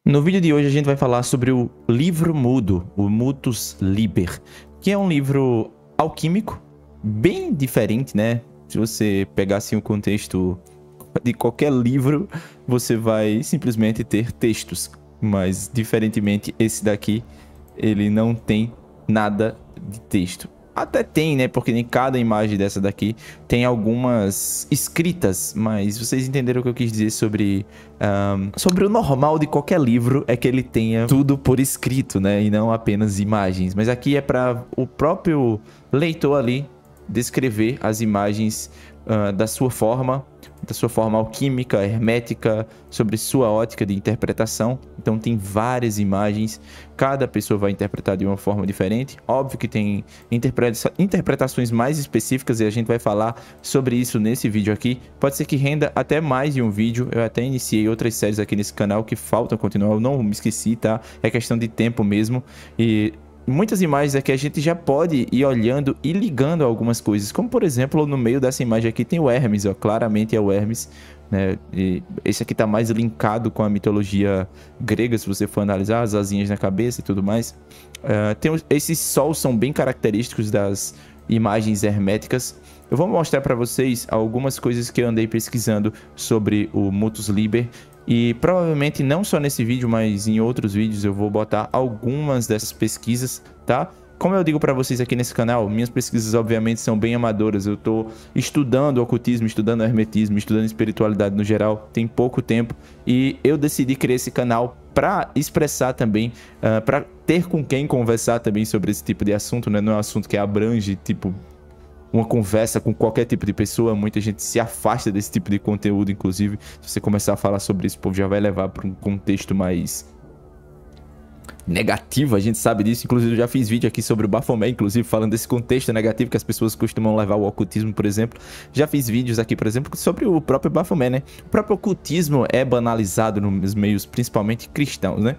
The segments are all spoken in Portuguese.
No vídeo de hoje a gente vai falar sobre o livro mudo, o Mutus Liber, que é um livro alquímico, bem diferente, né? Se você pegar assim o contexto de qualquer livro, você vai simplesmente ter textos, mas diferentemente esse daqui, ele não tem nada de texto. Até tem, né? Porque em cada imagem dessa daqui tem algumas escritas, mas vocês entenderam o que eu quis dizer sobre o normal de qualquer livro é que ele tenha tudo por escrito, né? E não apenas imagens. Mas aqui é para o próprio leitor ali descrever as imagens da sua forma alquímica, hermética, sobre sua ótica de interpretação. Então tem várias imagens, cada pessoa vai interpretar de uma forma diferente. Óbvio que tem interpretações mais específicas e a gente vai falar sobre isso nesse vídeo aqui. Pode ser que renda até mais de um vídeo. Eu até iniciei outras séries aqui nesse canal que faltam continuar, eu não me esqueci, tá? É questão de tempo mesmo. E muitas imagens aqui a gente já pode ir olhando e ligando algumas coisas, como por exemplo, no meio dessa imagem aqui tem o Hermes, ó, claramente é o Hermes, né? E esse aqui tá mais linkado com a mitologia grega, se você for analisar, as asinhas na cabeça e tudo mais. Esses sols são bem característicos das imagens herméticas. Eu vou mostrar para vocês algumas coisas que eu andei pesquisando sobre o Mutus Liber. E provavelmente não só nesse vídeo, mas em outros vídeos eu vou botar algumas dessas pesquisas, tá? Como eu digo para vocês aqui nesse canal, minhas pesquisas obviamente são bem amadoras. Eu tô estudando ocultismo, estudando hermetismo, estudando espiritualidade no geral, tem pouco tempo. E eu decidi criar esse canal para expressar também, para ter com quem conversar também sobre esse tipo de assunto, né? Não é um assunto que abrange, tipo, uma conversa com qualquer tipo de pessoa. Muita gente se afasta desse tipo de conteúdo, inclusive. Se você começar a falar sobre isso, o povo já vai levar para um contexto mais negativo, a gente sabe disso. Inclusive, eu já fiz vídeo aqui sobre o Baphomet, inclusive, falando desse contexto negativo que as pessoas costumam levar o ocultismo, por exemplo. Já fiz vídeos aqui, por exemplo, sobre o próprio Baphomet, né? O próprio ocultismo é banalizado nos meios, principalmente cristãos, né?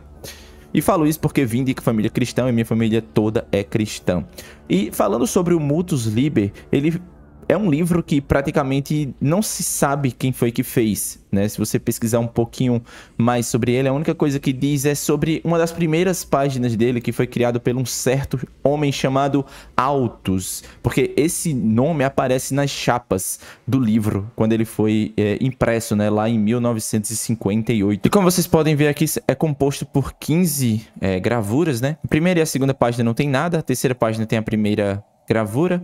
E falo isso porque vim de família cristã e minha família toda é cristã. E falando sobre o Mutus Liber, ele é um livro que praticamente não se sabe quem foi que fez, né? Se você pesquisar um pouquinho mais sobre ele, a única coisa que diz é sobre uma das primeiras páginas dele, que foi criado por um certo homem chamado Altus, porque esse nome aparece nas chapas do livro, quando ele foi impresso, né? Lá em 1958. E como vocês podem ver aqui, é composto por 15 gravuras, né? A primeira e a segunda página não tem nada, a terceira página tem a primeira gravura,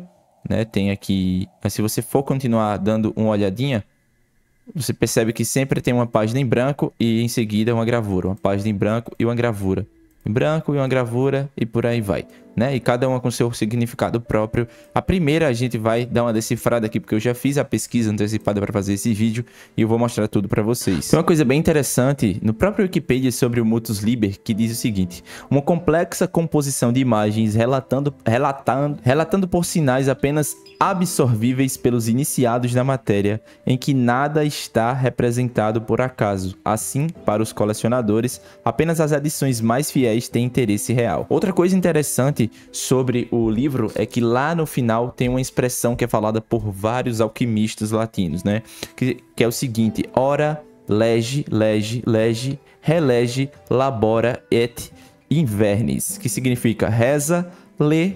né? Tem aqui, se você for continuar dando uma olhadinha, você percebe que sempre tem uma página em branco e em seguida uma gravura, uma página em branco e uma gravura, em branco e uma gravura e por aí vai, né? E cada uma com seu significado próprio. A primeira a gente vai dar uma decifrada aqui, porque eu já fiz a pesquisa antecipada para fazer esse vídeo e eu vou mostrar tudo para vocês. Tem uma coisa bem interessante no próprio Wikipedia sobre o Mutus Liber, que diz o seguinte: uma complexa composição de imagens relatando por sinais apenas absorvíveis pelos iniciados na matéria, em que nada está representado por acaso. Assim, para os colecionadores, apenas as edições mais fiéis têm interesse real. Outra coisa interessante sobre o livro é que lá no final tem uma expressão que é falada por vários alquimistas latinos, né? Que é o seguinte: ora, lege, relege, labora et invernis, que significa reza, lê,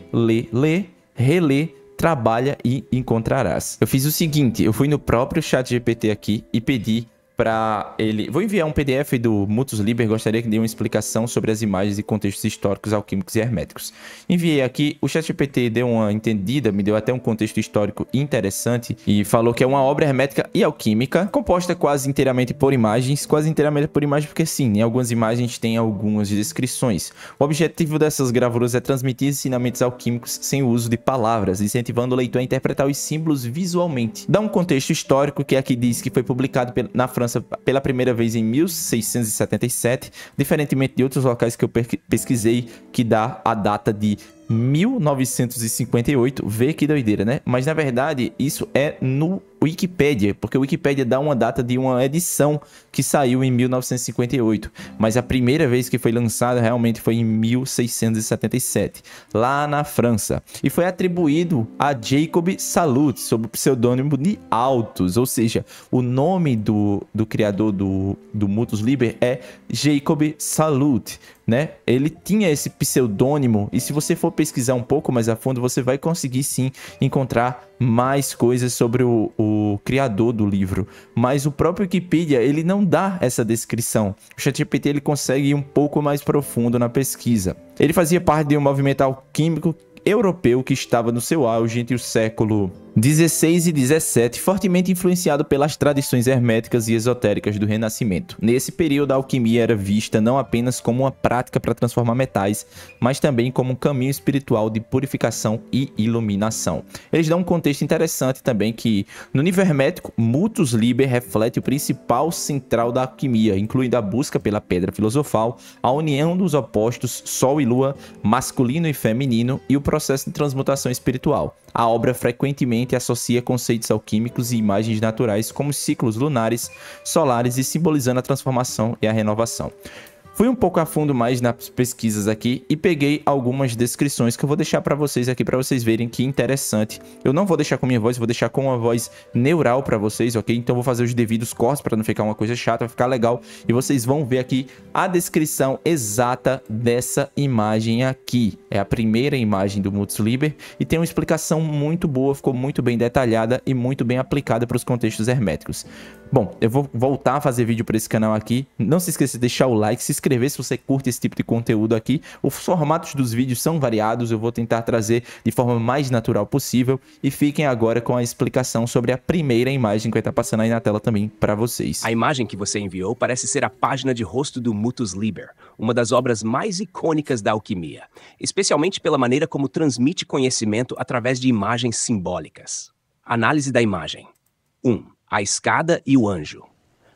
relê, trabalha e encontrarás. Eu fiz o seguinte, eu fui no próprio ChatGPT aqui e pedi para ele... Vou enviar um PDF do Mutus Liber, gostaria que dê uma explicação sobre as imagens e contextos históricos, alquímicos e herméticos. Enviei aqui, o ChatGPT deu uma entendida, me deu até um contexto histórico interessante e falou que é uma obra hermética e alquímica, composta quase inteiramente por imagens, porque sim, em algumas imagens tem algumas descrições. O objetivo dessas gravuras é transmitir ensinamentos alquímicos sem o uso de palavras, incentivando o leitor a interpretar os símbolos visualmente. Dá um contexto histórico que aqui diz que foi publicado na França pela primeira vez em 1677, diferentemente de outros locais que eu pesquisei, que dá a data de 1958. Vê que doideira, né? Mas na verdade isso é no Wikipédia, porque o Wikipédia dá uma data de uma edição que saiu em 1958, mas a primeira vez que foi lançada realmente foi em 1677, lá na França, e foi atribuído a Jacob Salute, sob o pseudônimo de Altus, ou seja, o nome do criador do Mutus Liber é Jacob Salute, né? Ele tinha esse pseudônimo, e se você for pesquisar um pouco mais a fundo, você vai conseguir sim encontrar mais coisas sobre o criador do livro, mas o próprio Wikipedia ele não dá essa descrição. O ChatGPT ele consegue ir um pouco mais profundo na pesquisa. Ele fazia parte de um movimento alquímico europeu que estava no seu auge entre o século 16 e 17, fortemente influenciado pelas tradições herméticas e esotéricas do Renascimento. Nesse período, a alquimia era vista não apenas como uma prática para transformar metais, mas também como um caminho espiritual de purificação e iluminação. Eles dão um contexto interessante também que, no nível hermético, Mutus Liber reflete o principal central da alquimia, incluindo a busca pela pedra filosofal, a união dos opostos Sol e Lua, masculino e feminino, e o processo de transmutação espiritual. A obra frequentemente associa conceitos alquímicos e imagens naturais como os ciclos lunares, solares e simbolizando a transformação e a renovação. Fui um pouco a fundo mais nas pesquisas aqui e peguei algumas descrições que eu vou deixar para vocês aqui, para vocês verem que interessante. Eu não vou deixar com minha voz, vou deixar com uma voz neural para vocês, ok? Então eu vou fazer os devidos cortes para não ficar uma coisa chata, vai ficar legal. E vocês vão ver aqui a descrição exata dessa imagem aqui. É a primeira imagem do Mutus Liber e tem uma explicação muito boa, ficou muito bem detalhada e muito bem aplicada para os contextos herméticos. Bom, eu vou voltar a fazer vídeo para esse canal aqui. Não se esqueça de deixar o like, se inscrever se você curte esse tipo de conteúdo aqui. Os formatos dos vídeos são variados, eu vou tentar trazer de forma mais natural possível. E fiquem agora com a explicação sobre a primeira imagem que vai estar passando aí na tela também para vocês. A imagem que você enviou parece ser a página de rosto do Mutus Liber, uma das obras mais icônicas da alquimia, especialmente pela maneira como transmite conhecimento através de imagens simbólicas. Análise da imagem. 1. A escada e o anjo.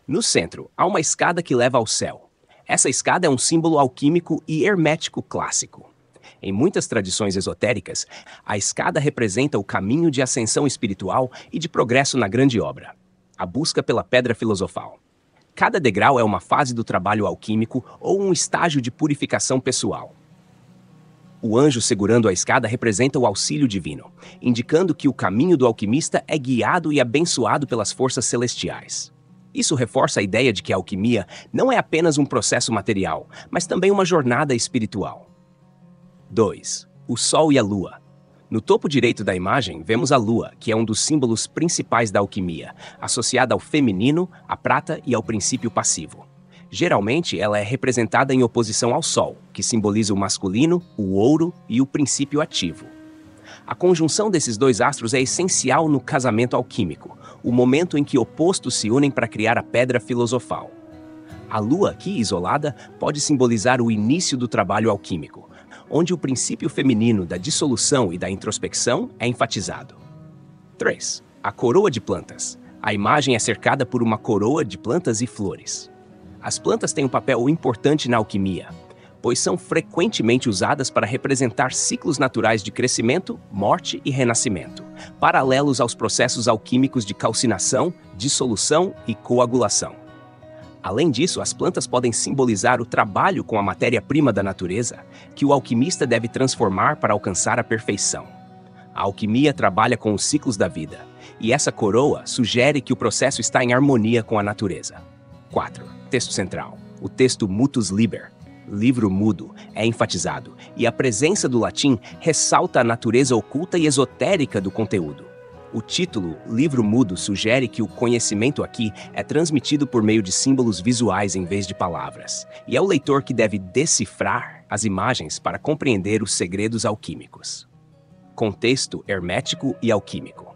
No centro, há uma escada que leva ao céu. Essa escada é um símbolo alquímico e hermético clássico. Em muitas tradições esotéricas, a escada representa o caminho de ascensão espiritual e de progresso na grande obra, a busca pela pedra filosofal. Cada degrau é uma fase do trabalho alquímico ou um estágio de purificação pessoal. O anjo segurando a escada representa o auxílio divino, indicando que o caminho do alquimista é guiado e abençoado pelas forças celestiais. Isso reforça a ideia de que a alquimia não é apenas um processo material, mas também uma jornada espiritual. 2. O Sol e a Lua. No topo direito da imagem, vemos a Lua, que é um dos símbolos principais da alquimia, associada ao feminino, à prata e ao princípio passivo. Geralmente, ela é representada em oposição ao Sol, que simboliza o masculino, o ouro e o princípio ativo. A conjunção desses dois astros é essencial no casamento alquímico, o momento em que opostos se unem para criar a pedra filosofal. A Lua, aqui isolada, pode simbolizar o início do trabalho alquímico, onde o princípio feminino da dissolução e da introspecção é enfatizado. 3. A coroa de plantas. A imagem é cercada por uma coroa de plantas e flores. As plantas têm um papel importante na alquimia, pois são frequentemente usadas para representar ciclos naturais de crescimento, morte e renascimento, paralelos aos processos alquímicos de calcinação, dissolução e coagulação. Além disso, as plantas podem simbolizar o trabalho com a matéria-prima da natureza, que o alquimista deve transformar para alcançar a perfeição. A alquimia trabalha com os ciclos da vida, e essa coroa sugere que o processo está em harmonia com a natureza. 4. Texto central. O texto Mutus Liber, livro mudo, é enfatizado, e a presença do latim ressalta a natureza oculta e esotérica do conteúdo. O título, Livro Mudo, sugere que o conhecimento aqui é transmitido por meio de símbolos visuais em vez de palavras, e é o leitor que deve decifrar as imagens para compreender os segredos alquímicos. Contexto hermético e alquímico.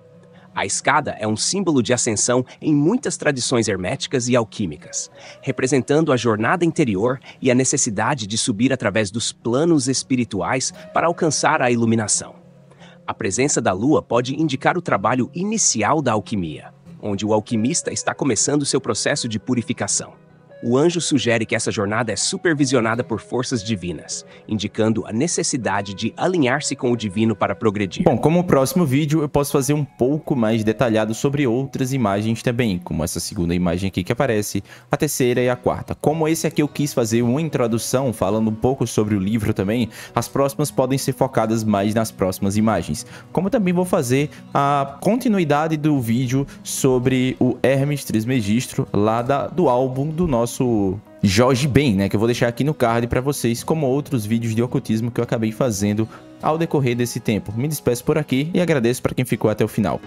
A escada é um símbolo de ascensão em muitas tradições herméticas e alquímicas, representando a jornada interior e a necessidade de subir através dos planos espirituais para alcançar a iluminação. A presença da lua pode indicar o trabalho inicial da alquimia, onde o alquimista está começando seu processo de purificação. O anjo sugere que essa jornada é supervisionada por forças divinas, indicando a necessidade de alinhar-se com o divino para progredir. Bom, como o próximo vídeo, eu posso fazer um pouco mais detalhado sobre outras imagens também, como essa segunda imagem aqui que aparece, a terceira e a quarta. Como esse aqui eu quis fazer uma introdução falando um pouco sobre o livro também, as próximas podem ser focadas mais nas próximas imagens. Como também vou fazer a continuidade do vídeo sobre o Hermes Trismegisto, lá do álbum do nosso Jorge Ben, né, que eu vou deixar aqui no card para vocês, como outros vídeos de ocultismo que eu acabei fazendo ao decorrer desse tempo. Me despeço por aqui e agradeço para quem ficou até o final.